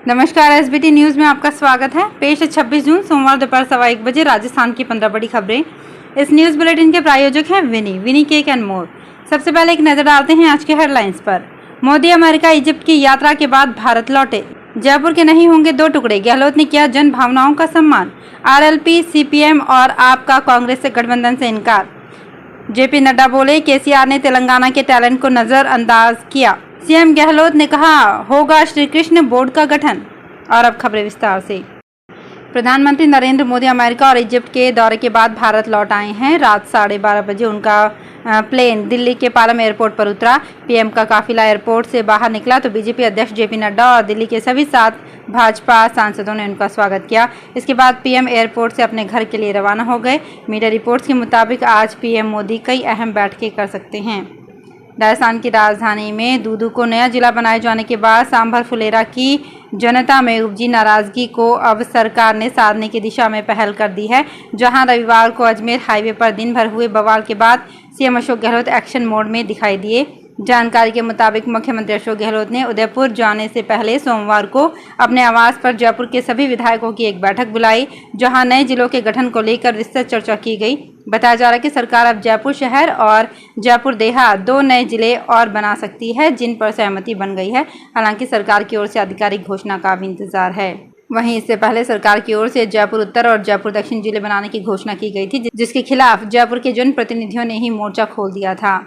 नमस्कार, SBT news में आपका स्वागत है। पेश है 26 जून सोमवार दोपहर 1:15 बजे राजस्थान की 15 बड़ी खबरें। इस न्यूज बुलेटिन के प्रायोजक हैं विनी केक एंड मोर। सबसे पहले एक नजर डालते हैं आज के हेडलाइंस पर। मोदी अमेरिका इजिप्ट की यात्रा के बाद भारत लौटे। जयपुर के नहीं होंगे दो टुकड़े, गहलोत ने किया जन भावनाओं का सम्मान। आरएलपी, सीपीएम और आपका कांग्रेस से गठबंधन से इनकार। जेपी नड्डा बोले, केसीआर ने तेलंगाना के टैलेंट को नजरअंदाज किया। सीएम गहलोत ने कहा होगा श्री कृष्ण बोर्ड का गठन। और अब खबरें विस्तार से। प्रधानमंत्री नरेंद्र मोदी अमेरिका और इजिप्ट के दौरे के बाद भारत लौट आए हैं। रात 12:30 बजे उनका प्लेन दिल्ली के पालम एयरपोर्ट पर उतरा। पीएम का काफिला एयरपोर्ट से बाहर निकला तो बीजेपी अध्यक्ष जेपी नड्डा और दिल्ली के सभी 7 भाजपा सांसदों ने उनका स्वागत किया। इसके बाद पीएम एयरपोर्ट से अपने घर के लिए रवाना हो गए। मीडिया रिपोर्ट्स के मुताबिक आज पीएम मोदी कई अहम बैठकें कर सकते हैं। राजस्थान की राजधानी में दूदू को नया जिला बनाए जाने के बाद सांभर फुलेरा की जनता में उपजी नाराजगी को अब सरकार ने साधने की दिशा में पहल कर दी है। जहां रविवार को अजमेर हाईवे पर दिन भर हुए बवाल के बाद CM Ashok Gehlot action mode में दिखाई दिए। जानकारी के मुताबिक मुख्यमंत्री अशोक गहलोत ने उदयपुर जाने से पहले सोमवार को अपने आवास पर जयपुर के सभी विधायकों की एक बैठक बुलाई, जहां नए जिलों के गठन को लेकर विस्तृत चर्चा की गई। बताया जा रहा है कि सरकार अब जयपुर शहर और जयपुर देहात 2 नए जिले और बना सकती है, जिन पर सहमति बन गई है। हालांकि सरकार की ओर से आधिकारिक घोषणा का भी इंतजार है। वहीं इससे पहले सरकार की ओर से जयपुर उत्तर और जयपुर दक्षिण जिले बनाने की घोषणा की गई थी, जिसके खिलाफ जयपुर के जनप्रतिनिधियों ने ही मोर्चा खोल दिया था।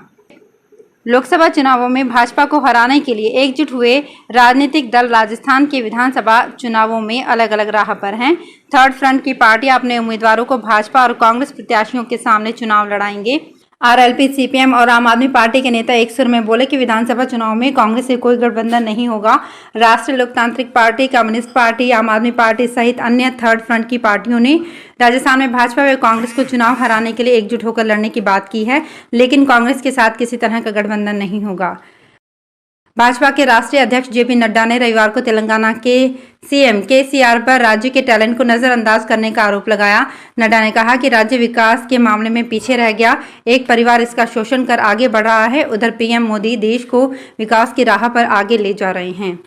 लोकसभा चुनावों में भाजपा को हराने के लिए एकजुट हुए राजनीतिक दल राजस्थान के विधानसभा चुनावों में अलग अलग राह पर हैं। थर्ड फ्रंट की पार्टियां अपने उम्मीदवारों को भाजपा और कांग्रेस प्रत्याशियों के सामने चुनाव लड़ाएंगे। आरएलपी, सीपीएम और आम आदमी पार्टी के नेता एक सुर में बोले कि विधानसभा चुनाव में कांग्रेस से कोई गठबंधन नहीं होगा। राष्ट्रीय लोकतांत्रिक पार्टी, कम्युनिस्ट पार्टी, आम आदमी पार्टी सहित अन्य थर्ड फ्रंट की पार्टियों ने राजस्थान में भाजपा व कांग्रेस को चुनाव हराने के लिए एकजुट होकर लड़ने की बात की है, लेकिन कांग्रेस के साथ किसी तरह का गठबंधन नहीं होगा। भाजपा के राष्ट्रीय अध्यक्ष जेपी नड्डा ने रविवार को तेलंगाना के सीएम केसीआर पर राज्य के टैलेंट को नजरअंदाज करने का आरोप लगाया। नड्डा ने कहा कि राज्य विकास के मामले में पीछे रह गया, एक परिवार इसका शोषण कर आगे बढ़ रहा है। उधर पीएम मोदी देश को विकास की राह पर आगे ले जा रहे हैं।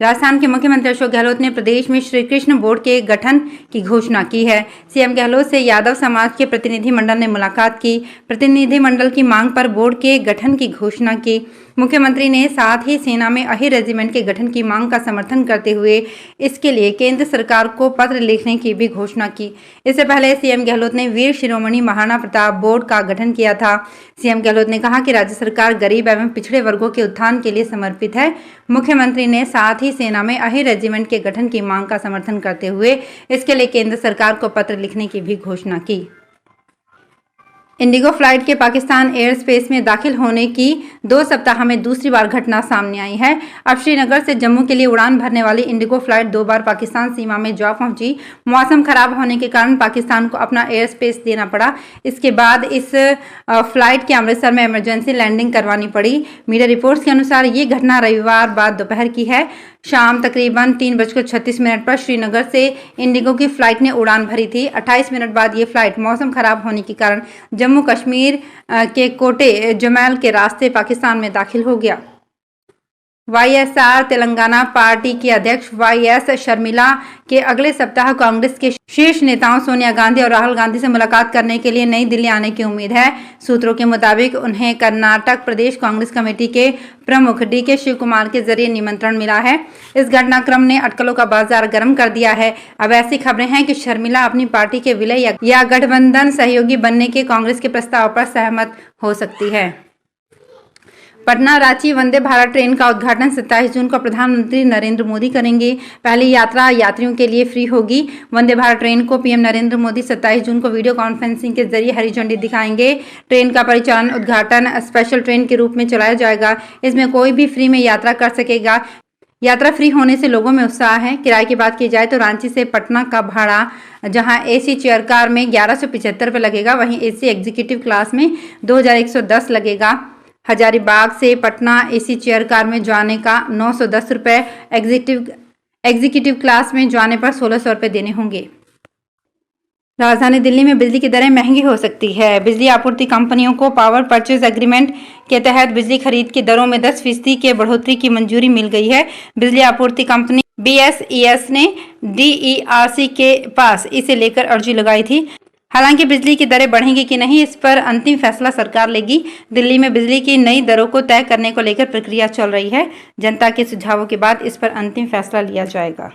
राजस्थान के मुख्यमंत्री अशोक गहलोत ने प्रदेश में श्री कृष्ण बोर्ड के गठन की घोषणा की है। सीएम गहलोत से यादव समाज के प्रतिनिधिमंडल ने मुलाकात की। प्रतिनिधिमंडल की मांग पर बोर्ड के गठन की घोषणा की। मुख्यमंत्री ने साथ ही सेना में अहि रेजिमेंट के गठन की मांग का समर्थन करते हुए इसके लिए केंद्र सरकार को पत्र लिखने की भी घोषणा की। इससे पहले सीएम गहलोत ने वीर शिरोमणि महाराणा प्रताप बोर्ड का गठन किया था। सीएम गहलोत ने कहा कि राज्य सरकार गरीब एवं पिछड़े वर्गों के उत्थान के लिए समर्पित है। मुख्यमंत्री ने साथ ही सेना में अहि रेजिमेंट के गठन की मांग का समर्थन करते हुए इसके लिए केंद्र सरकार को पत्र लिखने की भी घोषणा की। इंडिगो फ्लाइट के पाकिस्तान एयर स्पेस में दाखिल होने की 2 सप्ताह में दूसरी बार घटना सामने आई है। अब श्रीनगर से जम्मू के लिए उड़ान भरने वाली इंडिगो फ्लाइट 2 बार पाकिस्तान सीमा में जा पहुंची। मौसम खराब होने के कारण पाकिस्तान को अपना एयर स्पेस देना पड़ा। इसके बाद इस फ्लाइट के अमृतसर में इमरजेंसी लैंडिंग करवानी पड़ी। मीडिया रिपोर्ट्स के अनुसार ये घटना रविवार बाद दोपहर की है। शाम तकरीबन 3:36 पर श्रीनगर से इंडिगो की फ्लाइट ने उड़ान भरी थी। 28 मिनट बाद ये फ्लाइट मौसम खराब होने के कारण जम्मू कश्मीर के कोटे जमैल के रास्ते पाकिस्तान में दाखिल हो गया। वाईएसआर तेलंगाना पार्टी की अध्यक्ष वाईएस शर्मिला के अगले सप्ताह कांग्रेस के शीर्ष नेताओं सोनिया गांधी और राहुल गांधी से मुलाकात करने के लिए नई दिल्ली आने की उम्मीद है। सूत्रों के मुताबिक उन्हें कर्नाटक प्रदेश कांग्रेस कमेटी के प्रमुख डीके शिव कुमार के जरिए निमंत्रण मिला है। इस घटनाक्रम ने अटकलों का बाजार गर्म कर दिया है। अब ऐसी खबरें हैं कि शर्मिला अपनी पार्टी के विलय या गठबंधन सहयोगी बनने के कांग्रेस के प्रस्ताव पर सहमत हो सकती है। पटना रांची वंदे भारत ट्रेन का उद्घाटन 27 जून को प्रधानमंत्री नरेंद्र मोदी करेंगे। पहली यात्रा यात्रियों के लिए फ्री होगी। वंदे भारत ट्रेन को पीएम नरेंद्र मोदी 27 जून को वीडियो कॉन्फ्रेंसिंग के जरिए हरी झंडी दिखाएंगे। ट्रेन का परिचालन उद्घाटन स्पेशल ट्रेन के रूप में चलाया जाएगा। इसमें कोई भी फ्री में यात्रा कर सकेगा। यात्रा फ्री होने से लोगों में उत्साह है। किराए की बात की जाए तो रांची से पटना का भाड़ा जहां एसी चेयर कार में 1175 रुपये लगेगा, वहीं एसी एग्जीक्यूटिव क्लास में 2110 लगेगा। हजारीबाग से पटना एसी चेयर कार में जाने का 910 रुपये, एग्जीक्यूटिव क्लास में जाने पर 1600 रुपये देने होंगे। राजधानी दिल्ली में बिजली की दरें महंगी हो सकती है। बिजली आपूर्ति कंपनियों को पावर परचेज एग्रीमेंट के तहत बिजली खरीद की दरों में 10% की बढ़ोतरी की मंजूरी मिल गई है। बिजली आपूर्ति कंपनी BSES ने DERC के पास इसे लेकर अर्जी लगाई थी। हालांकि बिजली की दरें बढ़ेंगी कि नहीं, इस पर अंतिम फैसला सरकार लेगी। दिल्ली में बिजली की नई दरों को तय करने को लेकर प्रक्रिया चल रही है। जनता के सुझावों के बाद इस पर अंतिम फैसला लिया जाएगा।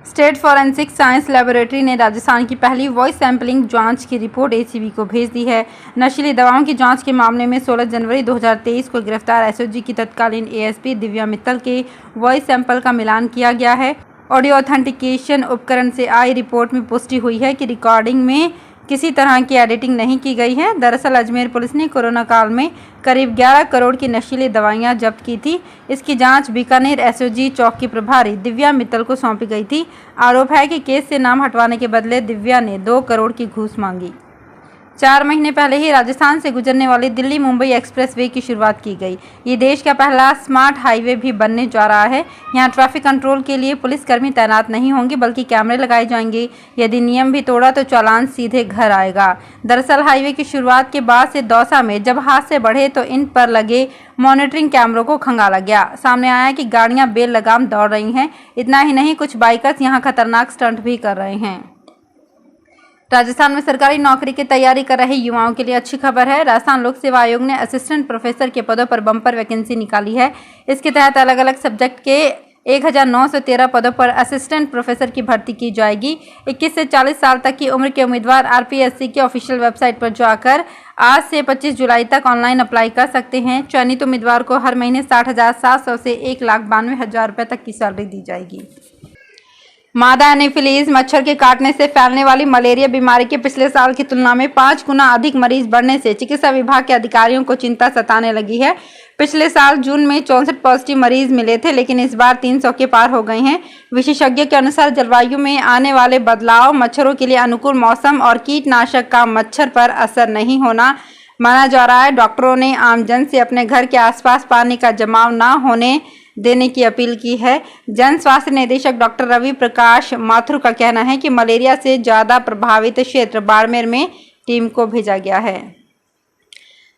स्टेट फॉरेंसिक साइंस लैबोरेटरी ने राजस्थान की पहली वॉइस सैंपलिंग जांच की रिपोर्ट ACB को भेज दी है। नशीली दवाओं की जांच के मामले में 16 जनवरी 2023 को गिरफ्तार SOG की तत्कालीन ASP दिव्या मित्तल के वॉइस सैंपल का मिलान किया गया है। ऑडियो ऑथेंटिकेशन उपकरण से आई रिपोर्ट में पुष्टि हुई है कि रिकॉर्डिंग में किसी तरह की एडिटिंग नहीं की गई है। दरअसल अजमेर पुलिस ने कोरोना काल में करीब 11 करोड़ की नशीली दवाइयां जब्त की थी। इसकी जांच बीकानेर SOG चौक की प्रभारी दिव्या मित्तल को सौंपी गई थी। आरोप है कि केस से नाम हटवाने के बदले दिव्या ने 2 करोड़ की घूस मांगी। 4 महीने पहले ही राजस्थान से गुजरने वाली दिल्ली मुंबई एक्सप्रेसवे की शुरुआत की गई। ये देश का पहला स्मार्ट हाईवे भी बनने जा रहा है। यहाँ ट्रैफिक कंट्रोल के लिए पुलिसकर्मी तैनात नहीं होंगे, बल्कि कैमरे लगाए जाएंगे। यदि नियम भी तोड़ा तो चालान सीधे घर आएगा। दरअसल हाईवे की शुरुआत के बाद से दौसा में जब हादसे बढ़े तो इन पर लगे मॉनिटरिंग कैमरों को खंगाला गया। सामने आया कि गाड़ियां बेलगाम दौड़ रही हैं। इतना ही नहीं, कुछ बाइकर्स यहाँ खतरनाक स्टंट भी कर रहे हैं। राजस्थान में सरकारी नौकरी की तैयारी कर रहे युवाओं के लिए अच्छी खबर है। राजस्थान लोक सेवा आयोग ने असिस्टेंट प्रोफेसर के पदों पर बम्पर वैकेंसी निकाली है। इसके तहत अलग अलग सब्जेक्ट के 1913 पदों पर असिस्टेंट प्रोफेसर की भर्ती की जाएगी। 21 से 40 साल तक की उम्र के उम्मीदवार RPSC के ऑफिशियल वेबसाइट पर जाकर आज से 25 जुलाई तक ऑनलाइन अप्लाई कर सकते हैं। चयनित उम्मीदवार को हर महीने 60,700 से 1,92,000 रुपये तक की सैलरी दी जाएगी। मादा एनोफिलीज मच्छर के काटने से फैलने वाली मलेरिया बीमारी के पिछले साल की तुलना में 5 गुना अधिक मरीज बढ़ने से चिकित्सा विभाग के अधिकारियों को चिंता सताने लगी है। पिछले साल जून में 64 पॉजिटिव मरीज मिले थे, लेकिन इस बार 300 के पार हो गए हैं। विशेषज्ञों के अनुसार जलवायु में आने वाले बदलाव, मच्छरों के लिए अनुकूल मौसम और कीटनाशक का मच्छर पर असर नहीं होना माना जा रहा है। डॉक्टरों ने आमजन से अपने घर के आसपास पानी का जमाव न होने देने की अपील की है। जन स्वास्थ्य निदेशक डॉक्टर रवि प्रकाश माथुर का कहना है कि मलेरिया से ज्यादा प्रभावित क्षेत्र बाड़मेर में टीम को भेजा गया है।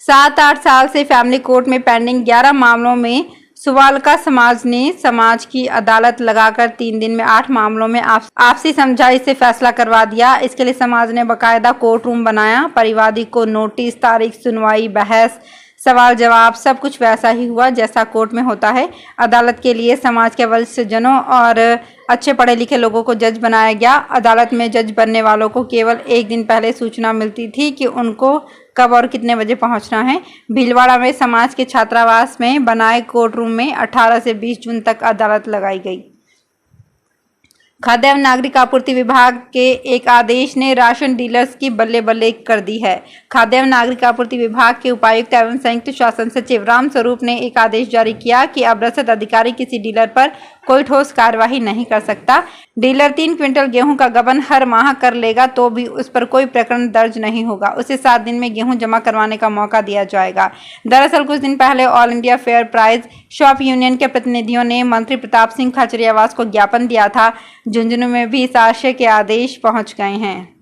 7-8 साल से फैमिली कोर्ट में पेंडिंग 11 मामलों में सुवालका समाज ने समाज की अदालत लगाकर 3 दिन में 8 मामलों में आपसी समझाई से फैसला करवा दिया। इसके लिए समाज ने बाकायदा कोर्ट रूम बनाया। परिवादी को नोटिस, तारीख सुनवाई, बहस, सवाल जवाब सब कुछ वैसा ही हुआ जैसा कोर्ट में होता है। अदालत के लिए समाज के वरिष्ठ जनों और अच्छे पढ़े लिखे लोगों को जज बनाया गया। अदालत में जज बनने वालों को केवल 1 दिन पहले सूचना मिलती थी कि उनको कब और कितने बजे पहुंचना है। भीलवाड़ा में समाज के छात्रावास में बनाए कोर्ट रूम में 18 से 20 जून तक अदालत लगाई गई। खाद्य एवं नागरिक आपूर्ति विभाग के एक आदेश ने राशन डीलर्स की बल्ले बल्ले कर दी है। खाद्य एवं नागरिक आपूर्ति विभाग के उपायुक्त एवं संयुक्त शासन सचिव राम स्वरूप ने एक आदेश जारी किया कि अब रसद अधिकारी किसी डीलर पर कोई ठोस कार्यवाही नहीं कर सकता। डीलर 3 क्विंटल गेहूं का गबन हर माह कर लेगा तो भी उस पर कोई प्रकरण दर्ज नहीं होगा। उसे 7 दिन में गेहूं जमा करवाने का मौका दिया जाएगा। दरअसल कुछ दिन पहले all India fair price shop union के प्रतिनिधियों ने मंत्री प्रताप सिंह खाचरियावास को ज्ञापन दिया था। झुंझुनू में भी इस आशय के आदेश पहुंच गए हैं।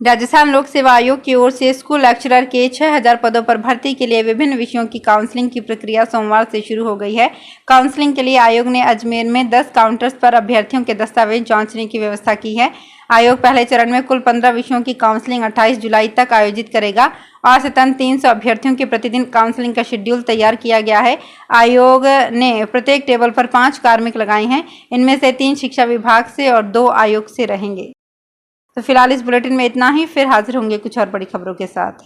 राजस्थान लोक सेवा आयोग की ओर से स्कूल लेक्चरर के 6000 पदों पर भर्ती के लिए विभिन्न विषयों की काउंसलिंग की प्रक्रिया सोमवार से शुरू हो गई है। काउंसलिंग के लिए आयोग ने अजमेर में 10 काउंटर्स पर अभ्यर्थियों के दस्तावेज जांचने की व्यवस्था की है। आयोग पहले चरण में कुल 15 विषयों की काउंसलिंग 28 जुलाई तक आयोजित करेगा। और सतन 300 अभ्यर्थियों के प्रतिदिन काउंसलिंग का शेड्यूल तैयार किया गया है। आयोग ने प्रत्येक टेबल पर 5 कार्मिक लगाए हैं। इनमें से 3 शिक्षा विभाग से और 2 आयोग से रहेंगे। तो फिलहाल इस बुलेटिन में इतना ही। फिर हाजिर होंगे कुछ और बड़ी खबरों के साथ।